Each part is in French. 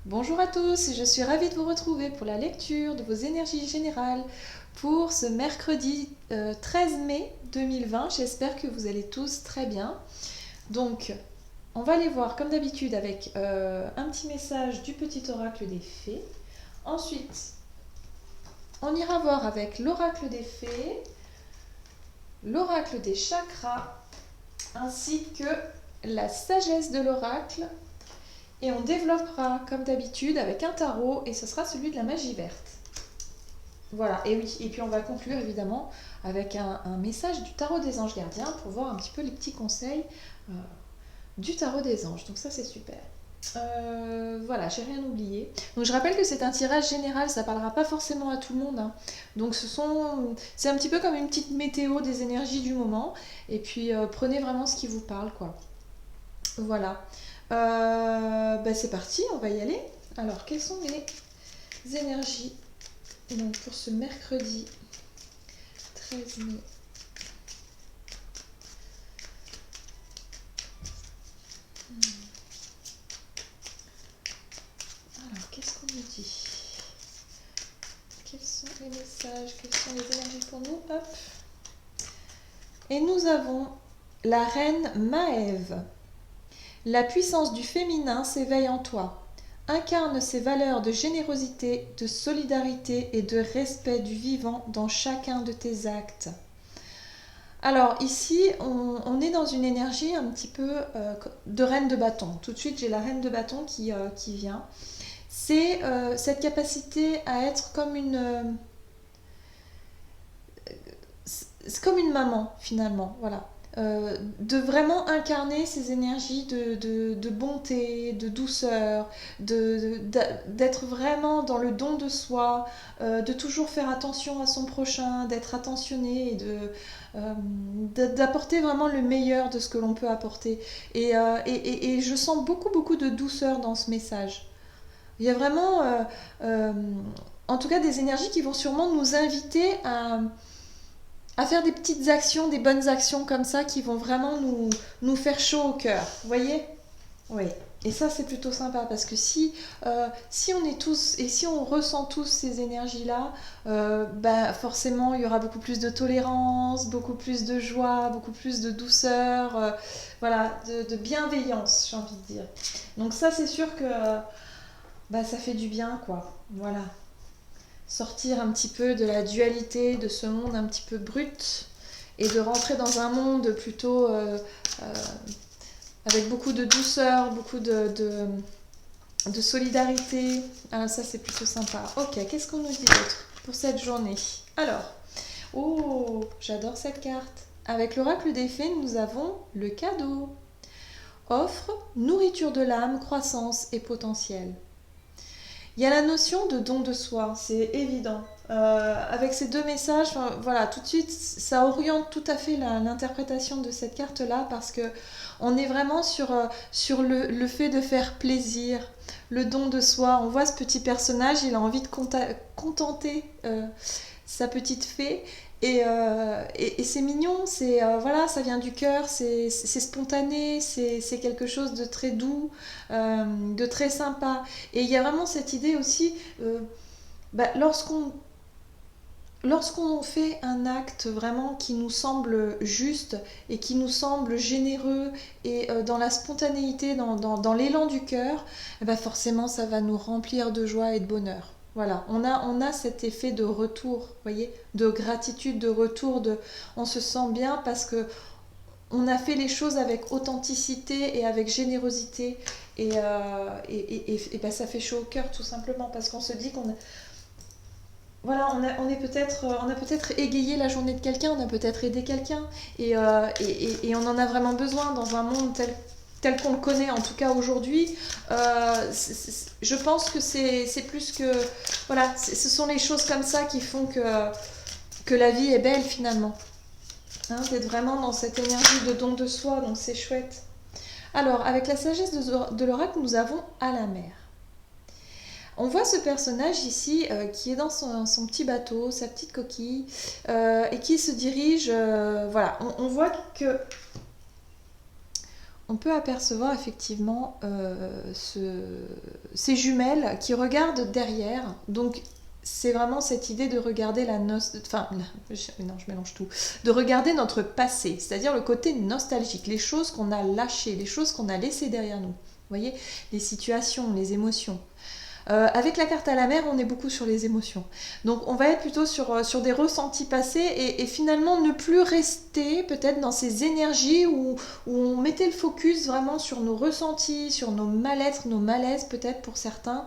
Bonjour à tous, je suis ravie de vous retrouver pour la lecture de vos énergies générales pour ce mercredi 13 mai 2020. J'espère que vous allez tous très bien. Donc, on va les voir comme d'habitude avec un petit message du petit oracle des fées. Ensuite, on ira voir avec l'oracle des fées, l'oracle des chakras, ainsi que la sagesse de l'oracle. Et on développera comme d'habitude avec un tarot et ce sera celui de la magie verte. Voilà, et oui, et puis on va conclure évidemment avec un message du tarot des anges gardiens pour voir un petit peu les petits conseils euh, du tarot des anges. Donc ça c'est super. Voilà, j'ai rien oublié. Donc je rappelle que c'est un tirage général, ça parlera pas forcément à tout le monde, hein. Donc c'est un petit peu comme une petite météo des énergies du moment. Et puis prenez vraiment ce qui vous parle, quoi. Voilà. C'est parti, on va y aller. Alors, quelles sont les énergies donc, pour ce mercredi 13 mai? Alors, qu'est-ce qu'on nous dit? Quels sont les messages? Quelles sont les énergies pour nous? Hop. Et nous avons la reine Maève. La puissance du féminin s'éveille en toi. Incarne ces valeurs de générosité, de solidarité et de respect du vivant dans chacun de tes actes. Alors ici, on est dans une énergie un petit peu de reine de bâton. Tout de suite, j'ai la reine de bâton qui vient. C'est cette capacité à être c'est comme une maman finalement, voilà. De vraiment incarner ces énergies de bonté, de douceur, d'être vraiment dans le don de soi, de toujours faire attention à son prochain, d'être attentionné et d'apporter vraiment le meilleur de ce que l'on peut apporter. Et je sens beaucoup, beaucoup de douceur dans ce message. Il y a vraiment, euh, en tout cas, des énergies qui vont sûrement nous inviter à faire des petites actions, des bonnes actions comme ça qui vont vraiment nous faire chaud au cœur. Vous voyez? Oui. Et ça, c'est plutôt sympa parce que si on est tous et si on ressent tous ces énergies-là, forcément, il y aura beaucoup plus de tolérance, beaucoup plus de joie, beaucoup plus de douceur, voilà, de bienveillance, j'ai envie de dire. Donc ça, c'est sûr que ça fait du bien, quoi. Voilà. Sortir un petit peu de la dualité, de ce monde un petit peu brut, et de rentrer dans un monde plutôt euh, avec beaucoup de douceur, beaucoup de solidarité. Ah, ça, c'est plutôt sympa. Ok, qu'est-ce qu'on nous dit d'autre pour cette journée? Alors, oh, j'adore cette carte. Avec l'oracle des fées, nous avons le cadeau. Offre, nourriture de l'âme, croissance et potentiel. Il y a la notion de don de soi, c'est évident. Avec ces deux messages, voilà, tout de suite, ça oriente tout à fait l'interprétation de cette carte-là parce que on est vraiment sur le fait de faire plaisir, le don de soi. On voit ce petit personnage, il a envie de contenter sa petite fée. Et c'est mignon, voilà, ça vient du cœur, c'est spontané, c'est quelque chose de très doux, de très sympa. Et il y a vraiment cette idée aussi, lorsqu'on fait un acte vraiment qui nous semble juste et qui nous semble généreux et dans la spontanéité, dans l'élan du cœur, forcément ça va nous remplir de joie et de bonheur. Voilà, on a cet effet de retour, vous voyez, de gratitude, de retour, on se sent bien parce que on a fait les choses avec authenticité et avec générosité et ça fait chaud au cœur tout simplement parce qu'on se dit qu'on voilà, on a peut-être égayé la journée de quelqu'un, on a peut-être aidé quelqu'un, et on en a vraiment besoin dans un monde tel qu'on le connaît, en tout cas aujourd'hui. Je pense que c'est plus que... Voilà, ce sont les choses comme ça qui font que la vie est belle finalement. Hein, d'être vraiment dans cette énergie de don de soi, donc c'est chouette. Alors, avec la sagesse de l'oracle, nous avons à la mer. On voit ce personnage ici qui est dans son petit bateau, sa petite coquille, et qui se dirige. Voilà, on voit que on peut apercevoir effectivement ces jumelles qui regardent derrière. Donc c'est vraiment cette idée de regarder non, je mélange tout, de regarder notre passé, c'est-à-dire le côté nostalgique, les choses qu'on a lâchées, les choses qu'on a laissées derrière nous. Vous voyez, les situations, les émotions. Avec la carte à la mer, on est beaucoup sur les émotions. Donc on va être plutôt sur des ressentis passés et finalement ne plus rester peut-être dans ces énergies où on mettait le focus vraiment sur nos ressentis, sur nos mal-être, nos malaises peut-être pour certains,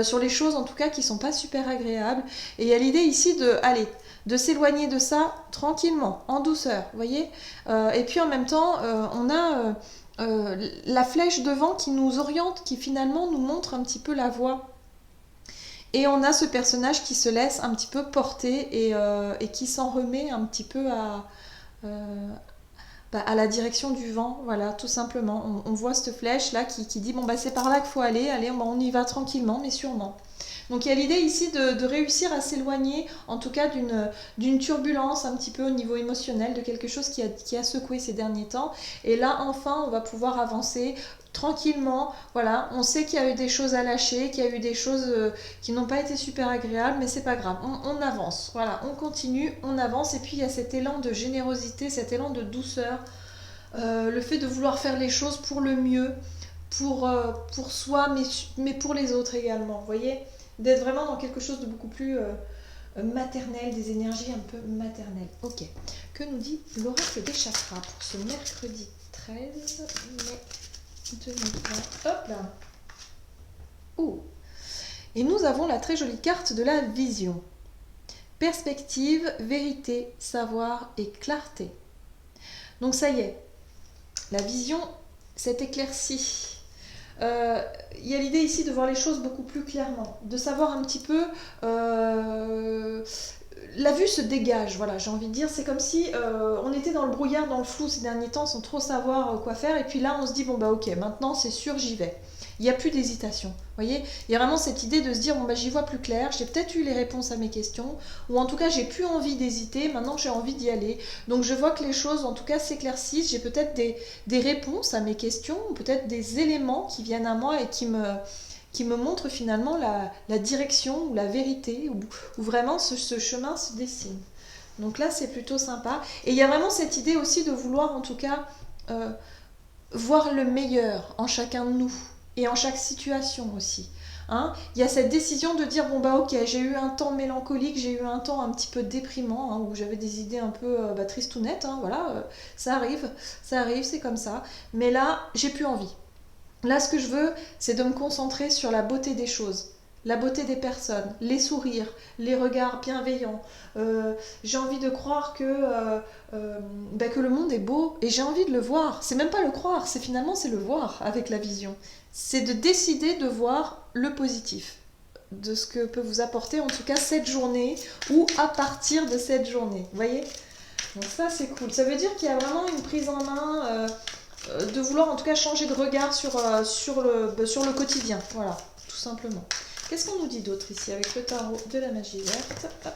sur les choses en tout cas qui ne sont pas super agréables. Et il y a l'idée ici de s'éloigner de ça tranquillement, en douceur, vous voyez. Et puis en même temps, on a la flèche devant qui nous oriente, qui finalement nous montre un petit peu la voie. Et on a ce personnage qui se laisse un petit peu porter et qui s'en remet un petit peu à la direction du vent, voilà, tout simplement. On voit cette flèche là qui dit bon bah c'est par là qu'il faut aller, allez on y va tranquillement mais sûrement. Donc il y a l'idée ici de réussir à s'éloigner, en tout cas d'une turbulence un petit peu au niveau émotionnel, de quelque chose qui a secoué ces derniers temps. Et là enfin on va pouvoir avancer tranquillement, voilà, on sait qu'il y a eu des choses à lâcher, qu'il y a eu des choses qui n'ont pas été super agréables, mais c'est pas grave, on avance, voilà, on continue, on avance, et puis il y a cet élan de générosité, cet élan de douceur, le fait de vouloir faire les choses pour le mieux, pour soi, mais pour les autres également, vous voyez, d'être vraiment dans quelque chose de beaucoup plus maternel, des énergies un peu maternelles. Ok, que nous dit l'oracle des chakras pour ce mercredi 13 mai 2020. Hop là. Oh. Et nous avons la très jolie carte de la vision. Perspective, vérité, savoir et clarté. Donc ça y est, la vision s'est éclaircie. Il y a l'idée ici de voir les choses beaucoup plus clairement, de savoir un petit peu... la vue se dégage, voilà, j'ai envie de dire, c'est comme si on était dans le brouillard, dans le flou ces derniers temps, sans trop savoir quoi faire, et puis là on se dit, bon bah ok, maintenant c'est sûr, j'y vais. Il n'y a plus d'hésitation, vous voyez, il y a vraiment cette idée de se dire, bon bah j'y vois plus clair, j'ai peut-être eu les réponses à mes questions, ou en tout cas j'ai plus envie d'hésiter, maintenant j'ai envie d'y aller, donc je vois que les choses en tout cas s'éclaircissent, j'ai peut-être des réponses à mes questions, ou peut-être des éléments qui viennent à moi et qui me montre finalement la direction ou la vérité, où vraiment ce chemin se dessine. Donc là, c'est plutôt sympa. Et il y a vraiment cette idée aussi de vouloir, en tout cas, voir le meilleur en chacun de nous et en chaque situation aussi. Hein, il y a cette décision de dire, bon bah ok, j'ai eu un temps mélancolique, j'ai eu un temps un petit peu déprimant, hein, où j'avais des idées un peu tristounettes, hein, voilà, ça arrive, c'est comme ça. Mais là, j'ai plus envie. Là, ce que je veux, c'est de me concentrer sur la beauté des choses, la beauté des personnes, les sourires, les regards bienveillants. J'ai envie de croire que le monde est beau et j'ai envie de le voir. C'est même pas le croire, c'est le voir avec la vision. C'est de décider de voir le positif de ce que peut vous apporter en tout cas cette journée ou à partir de cette journée. Vous voyez ? Donc ça, c'est cool. Ça veut dire qu'il y a vraiment une prise en main... de vouloir en tout cas changer de regard sur le quotidien, voilà, tout simplement. Qu'est-ce qu'on nous dit d'autre ici avec le tarot de la magie verte? Hop.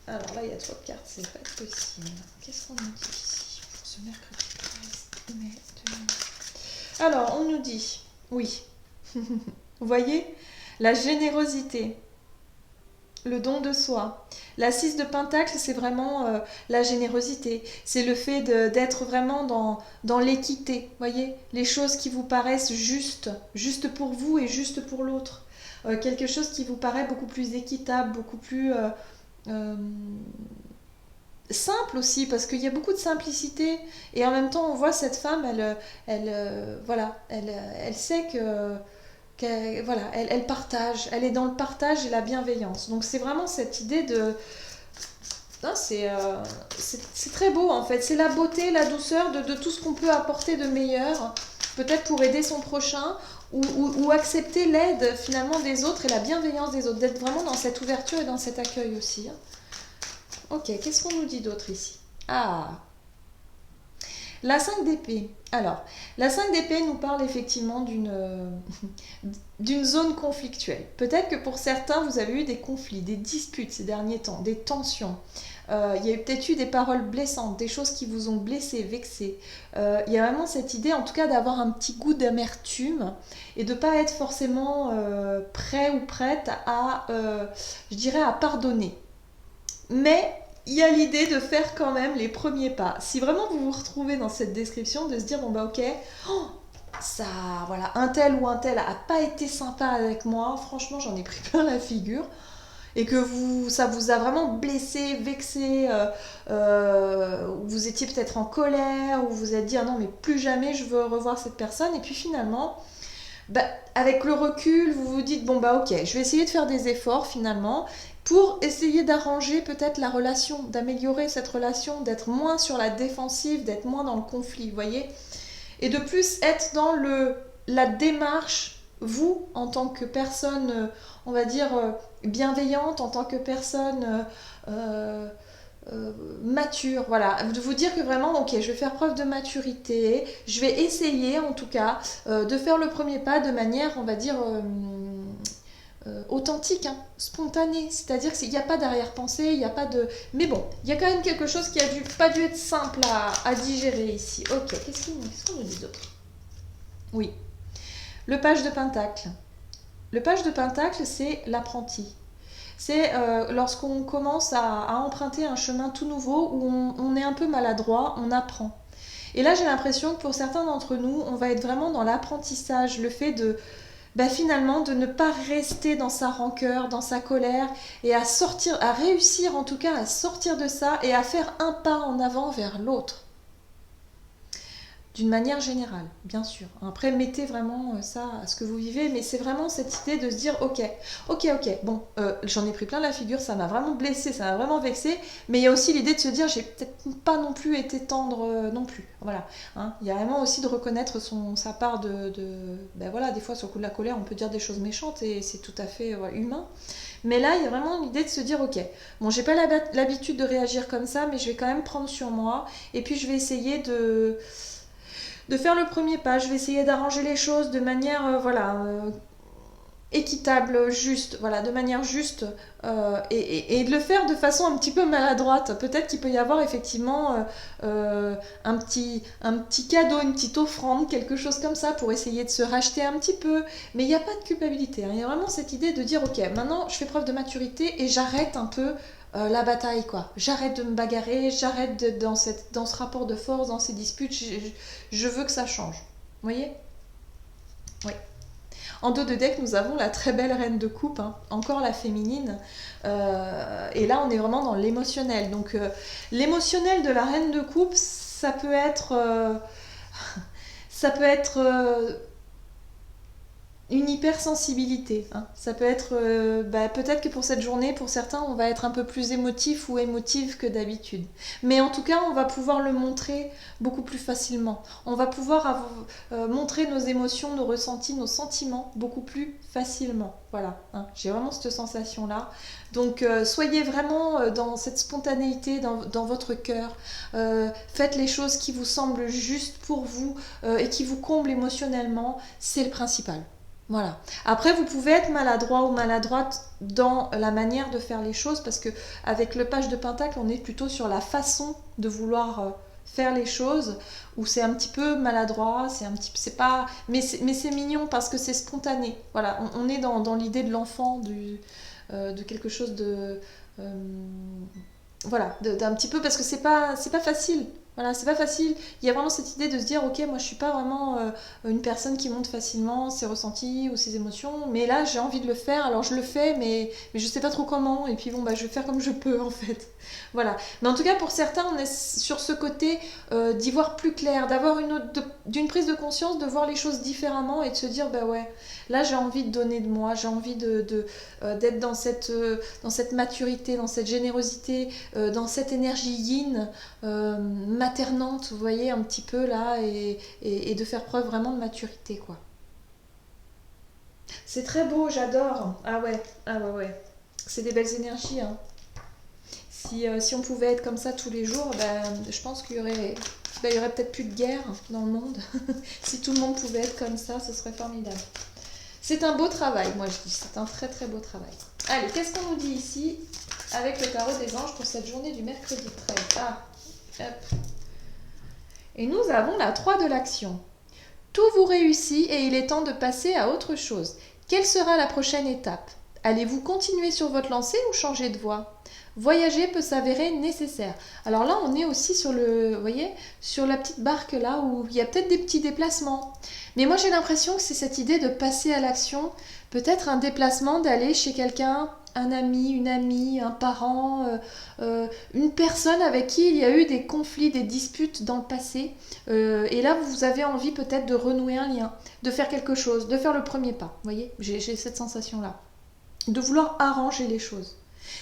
Alors là, il y a 3 cartes, c'est pas possible. Qu'est-ce qu'on nous dit ici pour ce mercredi 13 mai 2020? Alors, on nous dit, oui, vous voyez, la générosité, le don de soi. La 6 de Pentacle, c'est vraiment la générosité. C'est le fait d'être vraiment dans l'équité. Voyez, les choses qui vous paraissent justes pour vous et justes pour l'autre. Quelque chose qui vous paraît beaucoup plus équitable, beaucoup plus simple aussi, parce qu'il y a beaucoup de simplicité. Et en même temps, on voit cette femme, elle sait que... elle partage, elle est dans le partage et la bienveillance. Donc c'est vraiment cette idée de... Non, c'est très beau en fait, c'est la beauté, la douceur de tout ce qu'on peut apporter de meilleur, peut-être pour aider son prochain, ou accepter l'aide finalement des autres et la bienveillance des autres, d'être vraiment dans cette ouverture et dans cet accueil aussi. Ok, qu'est-ce qu'on nous dit d'autre ici? Ah, la 5 d'épée. Alors, la 5 d'épée nous parle effectivement d'une zone conflictuelle. Peut-être que pour certains, vous avez eu des conflits, des disputes ces derniers temps, des tensions. il y a peut-être eu des paroles blessantes, des choses qui vous ont blessé, vexé. Il y a vraiment cette idée, en tout cas, d'avoir un petit goût d'amertume et de ne pas être forcément prêt ou prête à, je dirais, à pardonner. Mais il y a l'idée de faire quand même les premiers pas. Si vraiment vous vous retrouvez dans cette description, de se dire, bon bah ok, oh, ça, voilà, un tel ou un tel a pas été sympa avec moi, franchement j'en ai pris plein la figure, et que ça vous a vraiment blessé, vexé, vous étiez peut-être en colère, ou vous vous êtes dit, ah non mais plus jamais je veux revoir cette personne, et puis finalement, bah, avec le recul, vous vous dites, bon bah ok, je vais essayer de faire des efforts finalement, pour essayer d'arranger peut-être la relation, d'améliorer cette relation, d'être moins sur la défensive, d'être moins dans le conflit, vous voyez, et de plus être dans la démarche, vous, en tant que personne, on va dire, bienveillante, en tant que personne mature, voilà, de vous dire que vraiment, ok, je vais faire preuve de maturité, je vais essayer en tout cas de faire le premier pas de manière, on va dire, authentique, hein, spontanée, c'est-à-dire qu'il n'y a pas d'arrière-pensée, il n'y a pas de... Mais bon, il y a quand même quelque chose qui a pas dû être simple à digérer ici. Ok, qu'est-ce qu'on nous dit d'autre? Oui, le page de Pentacle. Le page de Pentacle, c'est l'apprenti. C'est lorsqu'on commence à emprunter un chemin tout nouveau où on est un peu maladroit, on apprend. Et là, j'ai l'impression que pour certains d'entre nous, on va être vraiment dans l'apprentissage, le fait de finalement de ne pas rester dans sa rancœur, dans sa colère, et à sortir, à réussir en tout cas à sortir de ça et à faire un pas en avant vers l'autre. D'une manière générale, bien sûr. Après, mettez vraiment ça à ce que vous vivez, mais c'est vraiment cette idée de se dire, ok, bon, j'en ai pris plein la figure, ça m'a vraiment blessé, ça m'a vraiment vexé, mais il y a aussi l'idée de se dire, j'ai peut-être pas non plus été tendre non plus. Voilà. Hein. Il y a vraiment aussi de reconnaître sa part ben voilà, des fois sur le coup de la colère, on peut dire des choses méchantes et c'est tout à fait humain. Mais là, il y a vraiment l'idée de se dire, ok, bon, j'ai pas l'habitude de réagir comme ça, mais je vais quand même prendre sur moi, et puis je vais essayer de faire le premier pas, je vais essayer d'arranger les choses de manière équitable, juste, voilà, de manière juste, et de le faire de façon un petit peu maladroite. Peut-être qu'il peut y avoir effectivement un petit cadeau, une petite offrande, quelque chose comme ça pour essayer de se racheter un petit peu, mais il n'y a pas de culpabilité, hein. Il y a vraiment cette idée de dire, ok, maintenant je fais preuve de maturité et j'arrête un peu la bataille, quoi. J'arrête de me bagarrer, j'arrête dans ce rapport de force, dans ces disputes, je veux que ça change. Vous voyez? Oui. En dos de deck, nous avons la très belle reine de coupe, hein, encore la féminine. Et là, on est vraiment dans l'émotionnel. Donc, l'émotionnel de la reine de coupe, ça peut être une hypersensibilité. Hein. Ça peut être, peut-être que pour cette journée, pour certains, on va être un peu plus émotif ou émotive que d'habitude. Mais en tout cas, on va pouvoir le montrer beaucoup plus facilement. On va pouvoir montrer nos émotions, nos ressentis, nos sentiments beaucoup plus facilement. Voilà, hein. J'ai vraiment cette sensation-là. Donc, soyez vraiment dans cette spontanéité, dans votre cœur. Faites les choses qui vous semblent justes pour vous et qui vous comblent émotionnellement. C'est le principal. Voilà. Après, vous pouvez être maladroit ou maladroite dans la manière de faire les choses parce que avec le page de Pentacle, on est plutôt sur la façon de vouloir faire les choses où c'est un petit peu maladroit, c'est pas, mais c'est mignon parce que c'est spontané. Voilà, on est dans l'idée de l'enfant, de quelque chose de voilà, d'un petit peu parce que c'est pas facile. Voilà, c'est pas facile. Il y a vraiment cette idée de se dire, ok, moi je suis pas vraiment une personne qui montre facilement ses ressentis ou ses émotions, mais là j'ai envie de le faire, alors je le fais, mais je sais pas trop comment, et puis bon, je vais faire comme je peux en fait. Voilà. Mais en tout cas, pour certains, on est sur ce côté d'y voir plus clair, d'avoir d'une prise de conscience, de voir les choses différemment et de se dire, bah ouais, là j'ai envie de donner de moi, j'ai envie d'être dans cette maturité, dans cette générosité, dans cette énergie yin, maternante, vous voyez, un petit peu là, et de faire preuve vraiment de maturité, quoi. C'est très beau, j'adore. Ah ouais. C'est des belles énergies, hein. Si on pouvait être comme ça tous les jours, je pense qu'il y aurait peut-être plus de guerre dans le monde. Si tout le monde pouvait être comme ça, ce serait formidable. C'est un beau travail, moi je dis. C'est un très très beau travail. Allez, qu'est-ce qu'on nous dit ici? avec le tarot des anges pour cette journée du mercredi 13. Ah, hop. Et nous avons la 3 de l'action. Tout vous réussit et il est temps de passer à autre chose. Quelle sera la prochaine étape? Allez-vous continuer sur votre lancée ou changer de voie? Voyager peut s'avérer nécessaire. Alors là, on est aussi sur vous voyez, sur la petite barque là où il y a peut-être des petits déplacements. Mais moi, j'ai l'impression que c'est cette idée de passer à l'action, peut-être un déplacement, d'aller chez quelqu'un, un ami, une amie, un parent, une personne avec qui il y a eu des conflits, des disputes dans le passé. Et là, vous avez envie peut-être de renouer un lien, de faire quelque chose, de faire le premier pas. Vous voyez, j'ai cette sensation-là. De vouloir arranger les choses.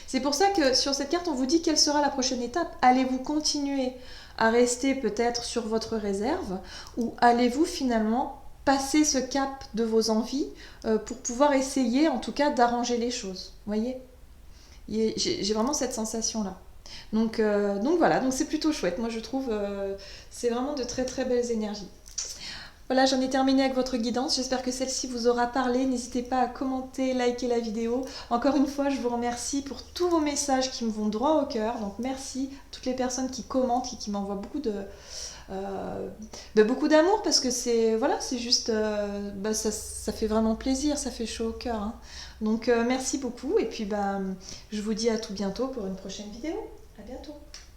C'est pour ça que sur cette carte, on vous dit quelle sera la prochaine étape. Allez-vous continuer à rester peut-être sur votre réserve ou allez-vous finalement passer ce cap de vos envies pour pouvoir essayer en tout cas d'arranger les choses. Vous voyez, j'ai vraiment cette sensation-là. Donc voilà, donc c'est plutôt chouette. Moi je trouve c'est vraiment de très très belles énergies. Voilà, j'en ai terminé avec votre guidance. J'espère que celle-ci vous aura parlé. N'hésitez pas à commenter, liker la vidéo. Encore une fois, je vous remercie pour tous vos messages qui me vont droit au cœur. Donc merci à toutes les personnes qui commentent et qui m'envoient beaucoup d'amour parce que c'est voilà, c'est juste ça fait vraiment plaisir, ça fait chaud au cœur. Hein. Donc merci beaucoup et puis je vous dis à tout bientôt pour une prochaine vidéo. À bientôt.